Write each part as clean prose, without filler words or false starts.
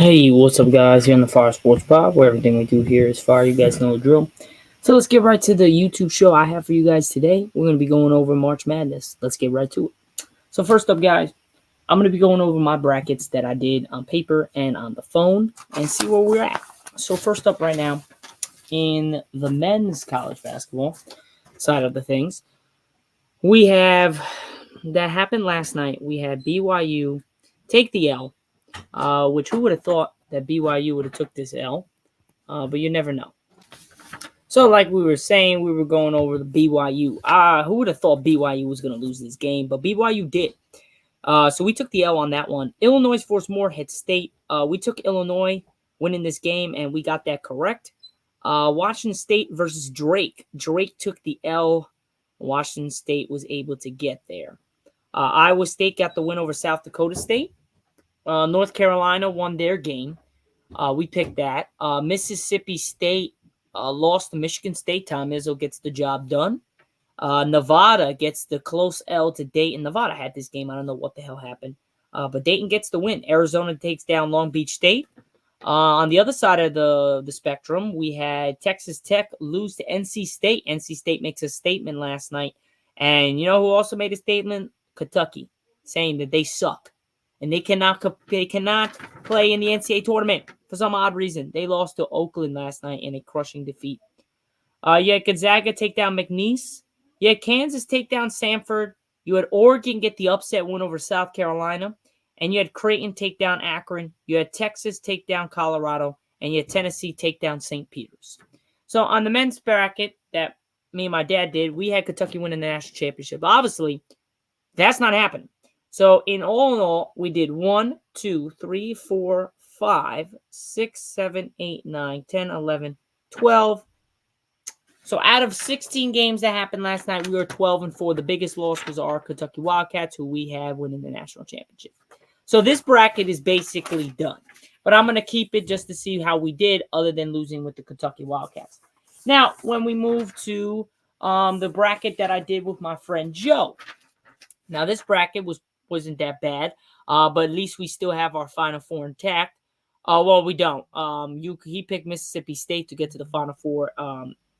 Hey, what's up, guys? Here on the Fire Sports Pod, where everything we do here is fire. You guys know the drill. So let's get right to the YouTube show I have for you guys today. We're going to be going over March Madness. Let's get right to it. So first up, guys, I'm going to be going over my brackets that I did on paper and on the phone and see where we're at. So first up right now, in the men's college basketball side of the things, we have, that happened last night, we had BYU take the L. Which who would have thought that BYU would have took this L? But you never know. So, like we were saying, we were going over the BYU. Who would have thought BYU was going to lose this game? But BYU did. So we took the L on that one. Illinois Force Moorhead State. We took Illinois winning this game, and we got that correct. Washington State versus Drake. Drake took the L. Washington State was able to get there. Iowa State got the win over South Dakota State. North Carolina won their game. We picked that. Mississippi State lost to Michigan State. Tom Izzo gets the job done. Nevada gets the close L to Dayton. Nevada had this game. I don't know what the hell happened. But Dayton gets the win. Arizona takes down Long Beach State. On the other side of the spectrum, we had Texas Tech lose to NC State. NC State makes a statement last night. And you know who also made a statement? Kentucky, saying that they suck. And they cannot play in the NCAA tournament for some odd reason. They lost to Oakland last night in a crushing defeat. You had Gonzaga take down McNeese. You had Kansas take down Samford. You had Oregon get the upset win over South Carolina. And you had Creighton take down Akron. You had Texas take down Colorado. And you had Tennessee take down St. Peter's. So on the men's bracket that me and my dad did, we had Kentucky winning the national championship. Obviously, that's not happening. So in all, we did 1, 2, 3, 4, 5, 6, 7, 8, 9, 10, 11, 12. So out of 16 games that happened last night, we were 12-4. The biggest loss was our Kentucky Wildcats, who we had winning the national championship. So this bracket is basically done. But I'm going to keep it just to see how we did, other than losing with the Kentucky Wildcats. Now, when we move to the bracket that I did with my friend Joe. Now, this bracket wasn't that bad, but at least we still have our Final Four intact. Well, we don't. He picked Mississippi State to get to the Final Four.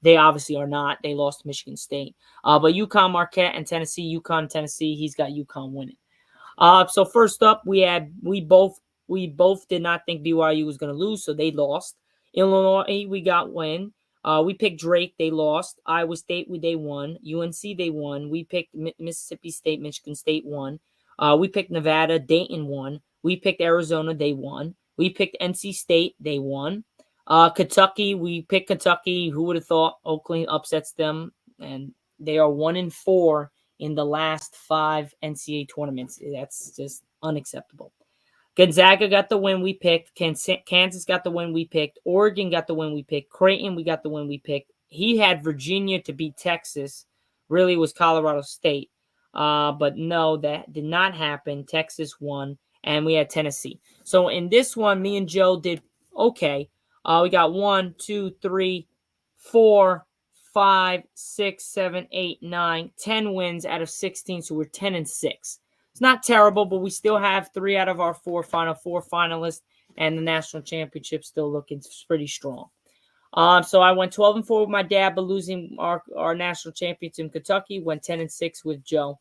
They obviously are not. They lost to Michigan State. But UConn, Marquette, and Tennessee. UConn, Tennessee. He's got UConn winning. So first up, we both did not think BYU was going to lose, so they lost. Illinois, we got win. We picked Drake, they lost. Iowa State, they won. UNC, they won. We picked Mississippi State, Michigan State won. We picked Nevada, Dayton won. We picked Arizona, they won. We picked NC State, they won. Kentucky, we picked Kentucky. Who would have thought Oakland upsets them? And they are 1-4 in the last 5 NCAA tournaments. That's just unacceptable. Gonzaga got the win we picked. Kansas got the win we picked. Oregon got the win we picked. Creighton, we got the win we picked. He had Virginia to beat Texas. Really was Colorado State. But no, that did not happen. Texas won, and we had Tennessee. So in this one, me and Joe did okay. We got 1, 2, 3, 4, 5, 6, 7, 8, 9, 10 wins out of 16. So we're 10-6. It's not terrible, but we still have 3 out of our 4 Final Four finalists, and the national championship still looking pretty strong. So I went 12-4 with my dad, but losing our national champions in Kentucky. Went 10-6 with Joe,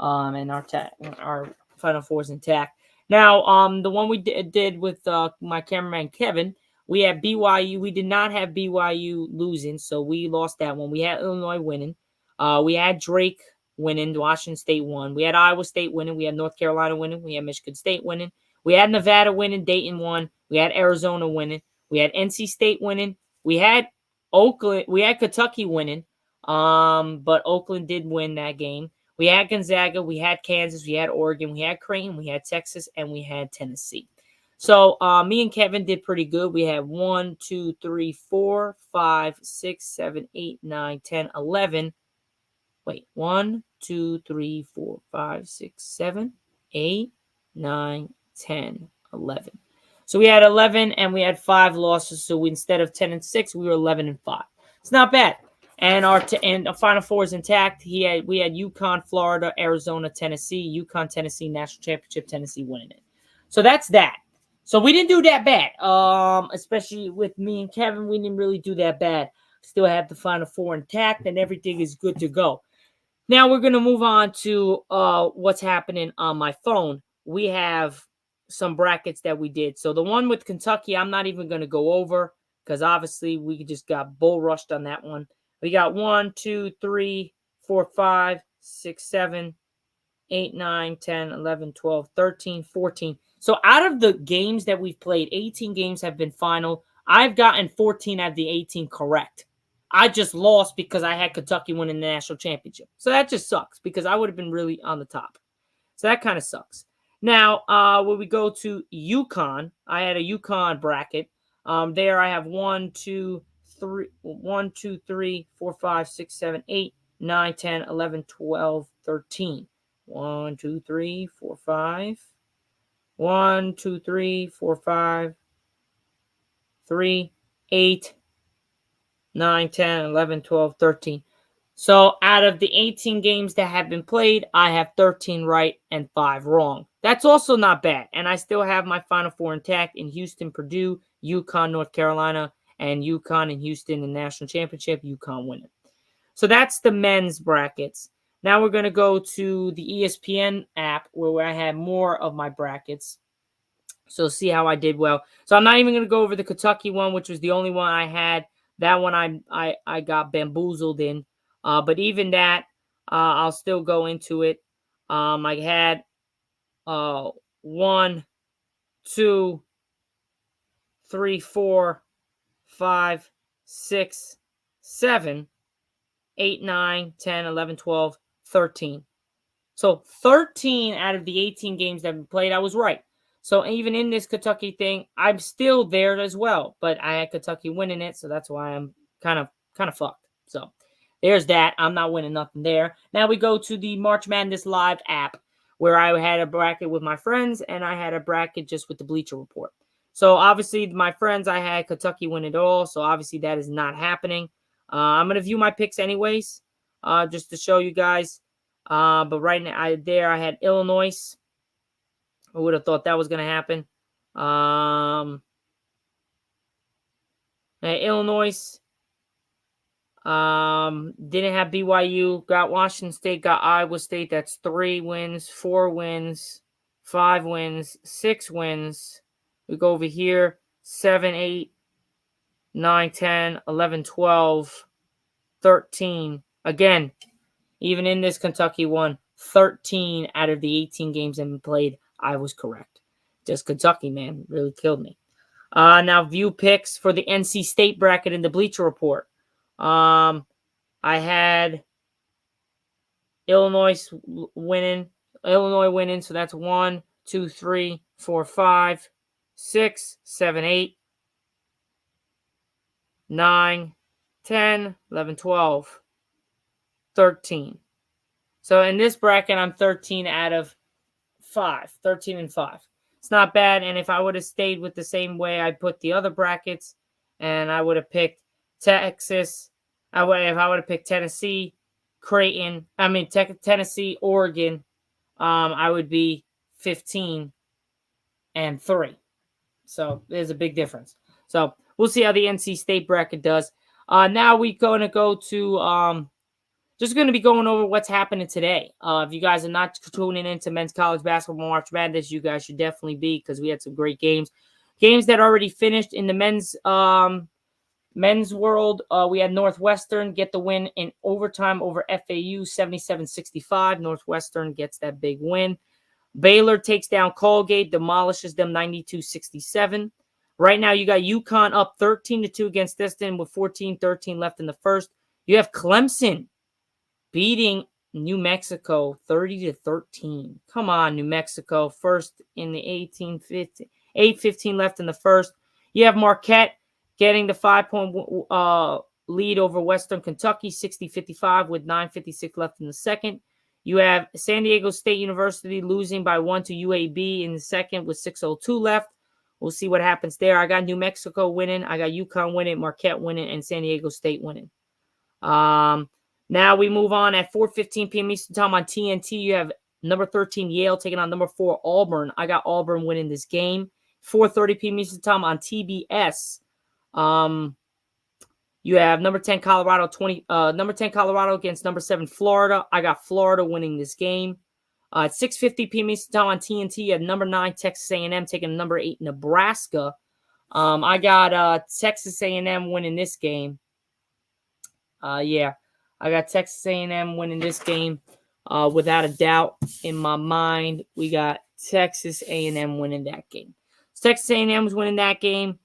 and our Final Four is intact. Now, the one we did with my cameraman Kevin, we had BYU. We did not have BYU losing, so we lost that one. We had Illinois winning. We had Drake winning. Washington State won. We had Iowa State winning. We had North Carolina winning. We had Michigan State winning. We had Nevada winning. Dayton won. We had Arizona winning. We had NC State winning. We had Oakland. We had Kentucky winning. But Oakland did win that game. We had Gonzaga. We had Kansas. We had Oregon. We had Creighton. We had Texas. And we had Tennessee. So me and Kevin did pretty good. We had 1, 2, 3, 4, 5, 6, 7, 8, 9, 10, 11. Wait, 1, 2, 3, 4, 5, 6, 7, 8, 9, 10, 11. So we had 11 and we had 5 losses. So instead of 10-6, we were 11-5. It's not bad. And our Final Four is intact. We had UConn, Florida, Arizona, Tennessee. UConn, Tennessee, national championship, Tennessee winning it. So that's that. So we didn't do that bad. Especially with me and Kevin, we didn't really do that bad. Still have the Final Four intact, and everything is good to go. Now we're gonna move on to what's happening on my phone. We have some brackets that we did. So the one with Kentucky, I'm not even gonna go over because obviously we just got bull rushed on that one. We got 1, 2, 3, 4, 5, 6, 7, 8, 9, 10, 11, 12, 13, 14. So out of the games that we've played, 18 games have been final. I've gotten 14 out of the 18 correct. I just lost because I had Kentucky winning the national championship. So that just sucks because I would have been really on the top. So that kind of sucks. Now, when we go to UConn, I had a UConn bracket. There I have 1, 2, 3, 1, 2, 3, 4, 5, 6, 7, 8, 9, 10, 11, 12, 13. 1, 2, 3, 4, 5. 1, 2, 3, 4, 5, 3, 8, 9, 10, 11, 12, 13. So out of the 18 games that have been played, I have 13 right and 5 wrong. That's also not bad. And I still have my Final Four intact in Houston, Purdue, UConn, North Carolina, and UConn and Houston in the national championship, UConn winning. So that's the men's brackets. Now we're going to go to the ESPN app where I have more of my brackets. So see how I did well. So I'm not even going to go over the Kentucky one, which was the only one I had. That one I got bamboozled in. But even that, I'll still go into it. I had 1, 2, 3, 4, 5, 6, 7, 8, 9, 10, 11, 12, 13. So 13 out of the 18 games that have been played, I was right. So even in this Kentucky thing, I'm still there as well. But I had Kentucky winning it, so that's why I'm kind of fucked. So there's that. I'm not winning nothing there. Now we go to the March Madness Live app, where I had a bracket with my friends, and I had a bracket just with the Bleacher Report. So obviously, my friends, I had Kentucky win it all. So obviously, that is not happening. I'm gonna view my picks anyways, just to show you guys. But right now, I had Illinois. I would have thought that was gonna happen. Illinois. Didn't have BYU. Got Washington State. Got Iowa State. That's 3 wins, 4 wins, 5 wins, 6 wins. We go over here. 7, 8, 9, 10, 11, 12, 13. Again, even in this Kentucky one, 13 out of the 18 games that have been played, I was correct. Just Kentucky, man, really killed me. Now view picks for the NC State bracket in the Bleacher Report. I had Illinois winning, so that's 1, 2, 3, 4, 5, 6, 7, 8, 9, 10, 11, 12, 13. So in this bracket, I'm 13 out of 5, 13 and 5. It's not bad. And if I would have stayed with the same way I put the other brackets, and I would have picked Texas, if I would have picked Tennessee, Tennessee, Oregon, I would be 15 and 3. So there's a big difference. So we'll see how the NC State bracket does. Now we're going to go to just going to be going over what's happening today. If you guys are not tuning into men's college basketball March Madness, you guys should definitely be because we had some great games. Games that already finished in the men's world. We had Northwestern get the win in overtime over FAU 77-65. Northwestern gets that big win. Baylor takes down Colgate, demolishes them 92-67. Right now, you got UConn up 13-2 against Destin with 14-13 left in the first. You have Clemson beating New Mexico 30-13. Come on, New Mexico. First in the 8:15 left in the first. You have Marquette getting the 5-point lead over Western Kentucky 60-55 with 9:56 left in the second. You have San Diego State University losing by 1 to UAB in the second with 6:02 left. We'll see what happens there. I got New Mexico winning. I got UConn winning, Marquette winning, and San Diego State winning. Now we move on at 4:15 p.m. Eastern Time on TNT. You have number 13 Yale taking on number 4 Auburn. I got Auburn winning this game 4:30 p.m. Eastern Time on TBS. You have number 10 Colorado number 10 Colorado against number 7 Florida. I got Florida winning this game. At 6:50 p.m. Eastern Time on TNT, you have number 9 Texas A&M taking number 8 Nebraska. I got Texas A&M winning this game. Yeah, I got Texas A&M winning this game without a doubt in my mind. We got Texas A&M winning that game. Texas A&M is winning that game.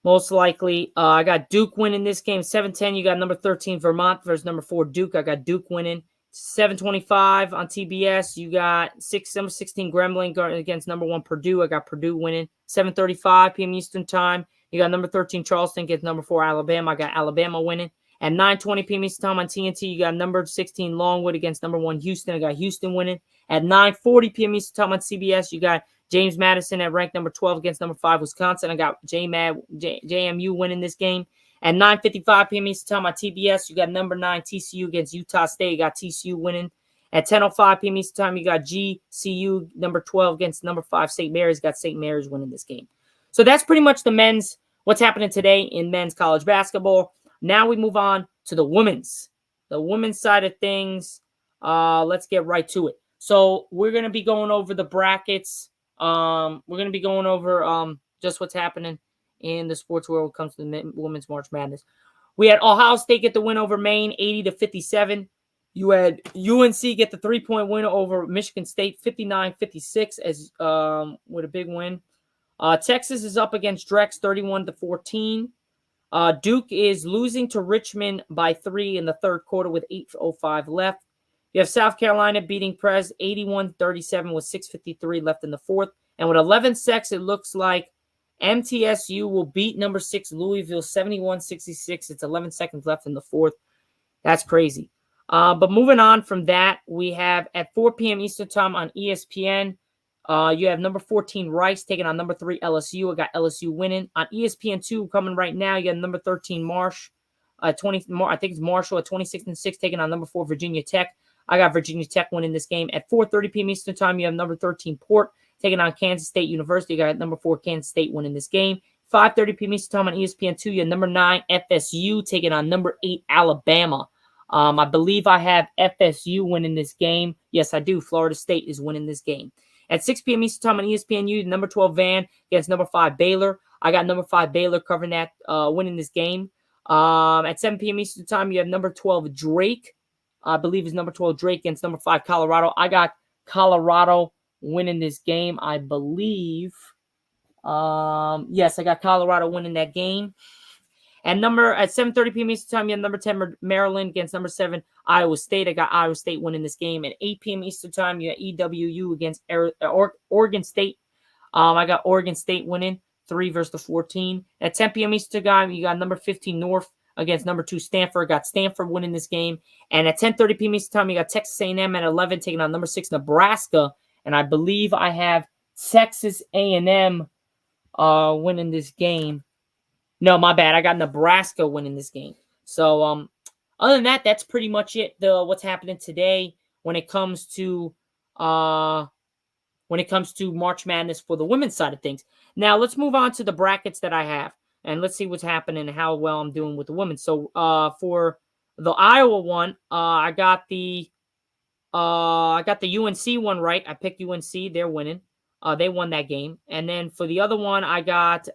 Most likely. I got Duke winning this game. 7:10, you got number 13 Vermont versus number 4 Duke. I got Duke winning. 7:25 on TBS, you got number 16 Grambling against number 1 Purdue. I got Purdue winning. 7:35 p.m. Eastern Time, you got number 13 Charleston against number 4 Alabama. I got Alabama winning. At 9:20 p.m. Eastern Time on TNT, you got number 16 Longwood against number 1 Houston. I got Houston winning. At 9:40 p.m. Eastern Time on CBS, you got James Madison at ranked number 12 against number 5 Wisconsin. I got JMU winning this game. At 9:55 p.m. Eastern Time on TBS, you got number 9 TCU against Utah State. You got TCU winning. At 10:05 p.m. Eastern Time, you got GCU number 12 against number 5 St. Mary's. Got St. Mary's winning this game. So that's pretty much the men's, what's happening today in men's college basketball. Now we move on to the women's. The women's side of things. Let's get right to it. So we're going to be going over the brackets. We're going to be going over just what's happening in the sports world when it comes to the Women's March Madness. We had Ohio State get the win over Maine, 80-57. You had UNC get the 3-point win over Michigan State, 59-56, as with a big win. Texas is up against Drex, 31-14. Duke is losing to Richmond by 3 in the third quarter with 8:05 left. You have South Carolina beating Prez 81-37 with 6:53 left in the fourth. And with 11 secs, it looks like MTSU will beat number 6 Louisville 71-66. It's 11 seconds left in the fourth. That's crazy. But moving on from that, we have at 4 p.m. Eastern Time on ESPN, you have number 14 Rice taking on number 3 LSU. I got LSU winning. On ESPN2 coming right now, you got number 13 Marsh. I think it's Marshall at 26-6 taking on number 4 Virginia Tech. I got Virginia Tech winning this game. At 4:30 p.m. Eastern Time, you have number 13 Port taking on Kansas State University. You got number 4 Kansas State winning this game. 5:30 p.m. Eastern Time on ESPN2, you have number 9 FSU taking on number 8 Alabama. I believe I have FSU winning this game. Yes, I do. Florida State is winning this game. At 6 p.m. Eastern Time on ESPNU, number 12 Van against number 5 Baylor. I got number 5 Baylor covering that, winning this game. At 7 p.m. Eastern Time, you have number 12 Drake. I believe it's number 12 Drake against number 5 Colorado. I got Colorado winning this game, I believe. Yes, I got Colorado winning that game. At 7:30 p.m. Eastern Time, you have number 10 Maryland against number 7 Iowa State. I got Iowa State winning this game. At 8 p.m. Eastern Time, you have EWU against Oregon State. I got Oregon State winning 3-14. At 10 p.m. Eastern Time, you got number 15 North against number 2 Stanford. Got Stanford winning this game. And at 10:30 p.m. Eastern Time, you got Texas A&M at 11 taking on number 6 Nebraska. And I believe I have Texas A&M winning this game. No, my bad. I got Nebraska winning this game. So, other than that, that's pretty much it. What's happening today when it comes to March Madness for the women's side of things. Now, let's move on to the brackets that I have, and let's see what's happening and how well I'm doing with the women. So, for the Iowa one, I got the UNC one right. I picked UNC. They're winning. They won that game. And then for the other one, I got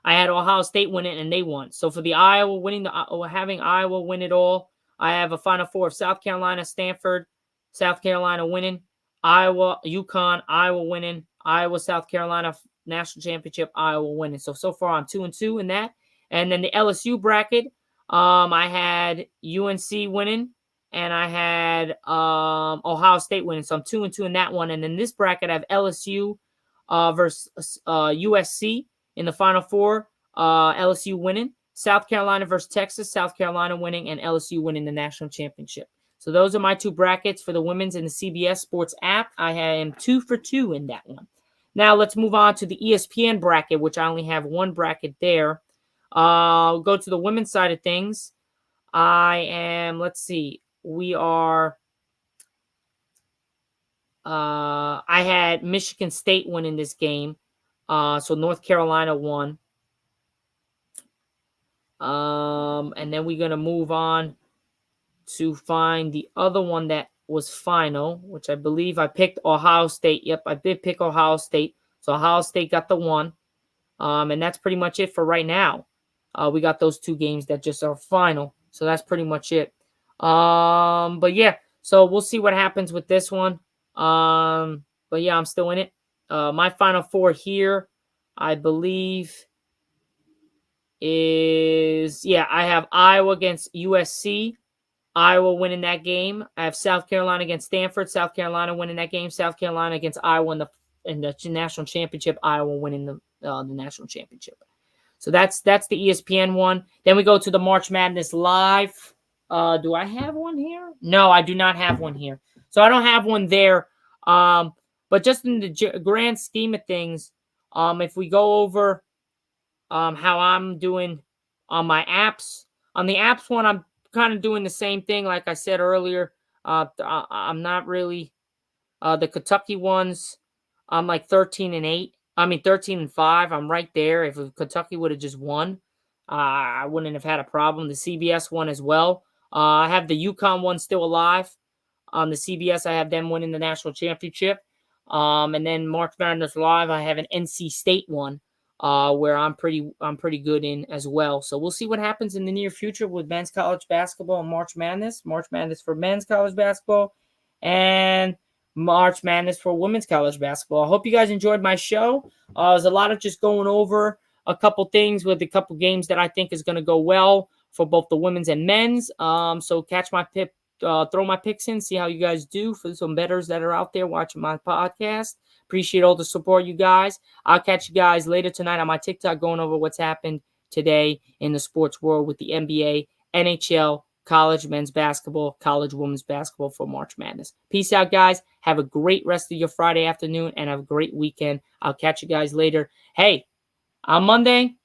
I had Ohio State win it, and they won. So for the Iowa winning, having Iowa win it all, I have a Final Four of South Carolina, Stanford, South Carolina winning, Iowa, UConn, Iowa winning, Iowa, South Carolina national championship, Iowa winning. So far I'm 2-2 in that. And then the LSU bracket, I had UNC winning, and I had Ohio State winning. So I'm 2-2 in that one. And then this bracket, I have LSU versus USC. In the Final Four, LSU winning, South Carolina versus Texas, South Carolina winning, and LSU winning the national championship. So those are my two brackets for the women's in the CBS Sports app. I am 2 for 2 in that one. Now let's move on to the ESPN bracket, which I only have one bracket there. I'll go to the women's side of things. Let's see, we are I had Michigan State winning this game. So North Carolina won. And then we're gonna move on to find the other one that was final, which I believe I picked Ohio State. Yep, I did pick Ohio State. So Ohio State got the one. And that's pretty much it for right now. We got those two games that just are final. So that's pretty much it. But yeah, so we'll see what happens with this one. But yeah, I'm still in it. My final four here, I believe, is I have Iowa against USC. Iowa winning that game. I have South Carolina against Stanford. South Carolina winning that game. South Carolina against Iowa in the national championship. Iowa winning the national championship. So that's the ESPN one. Then we go to the March Madness Live. Do I have one here? No, I do not have one here. So I don't have one there. But just in the grand scheme of things, if we go over how I'm doing on my apps, on the apps one, I'm kind of doing the same thing. Like I said earlier, I'm not really the Kentucky ones. I'm like 13-8. I mean 13-5. I'm right there. If Kentucky would have just won, I wouldn't have had a problem. The CBS one as well. I have the UConn one still alive. On the CBS, I have them winning the national championship. And then March Madness Live, I have an NC State one, where I'm pretty good in as well. So we'll see what happens in the near future with men's college basketball and March Madness. March Madness for men's college basketball, and March Madness for women's college basketball. I hope you guys enjoyed my show. There's a lot of just going over a couple things with a couple games that I think is going to go well for both the women's and men's. So catch my tip. Throw my picks in, see how you guys do for some bettors that are out there watching my podcast. Appreciate all the support, you guys. I'll catch you guys later tonight on my TikTok going over what's happened today in the sports world with the NBA, NHL, college men's basketball, college women's basketball for March Madness. Peace out, guys. Have a great rest of your Friday afternoon and have a great weekend. I'll catch you guys later. Hey, on Monday,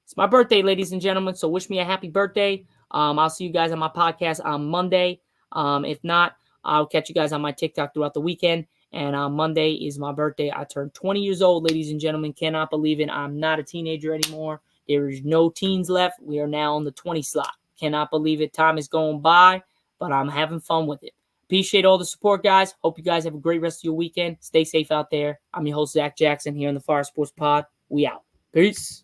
it's my birthday, ladies and gentlemen, so wish me a happy birthday. I'll see you guys on my podcast on Monday. If not, I'll catch you guys on my TikTok throughout the weekend. And on Monday is my birthday. I turned 20 years old, ladies and gentlemen. Cannot believe it. I'm not a teenager anymore. There is no teens left. We are now on the 20 slot. Cannot believe it. Time is going by, but I'm having fun with it. Appreciate all the support, guys. Hope you guys have a great rest of your weekend. Stay safe out there. I'm your host, Zach Jackson, here on the Fire Sports Pod. We out. Peace.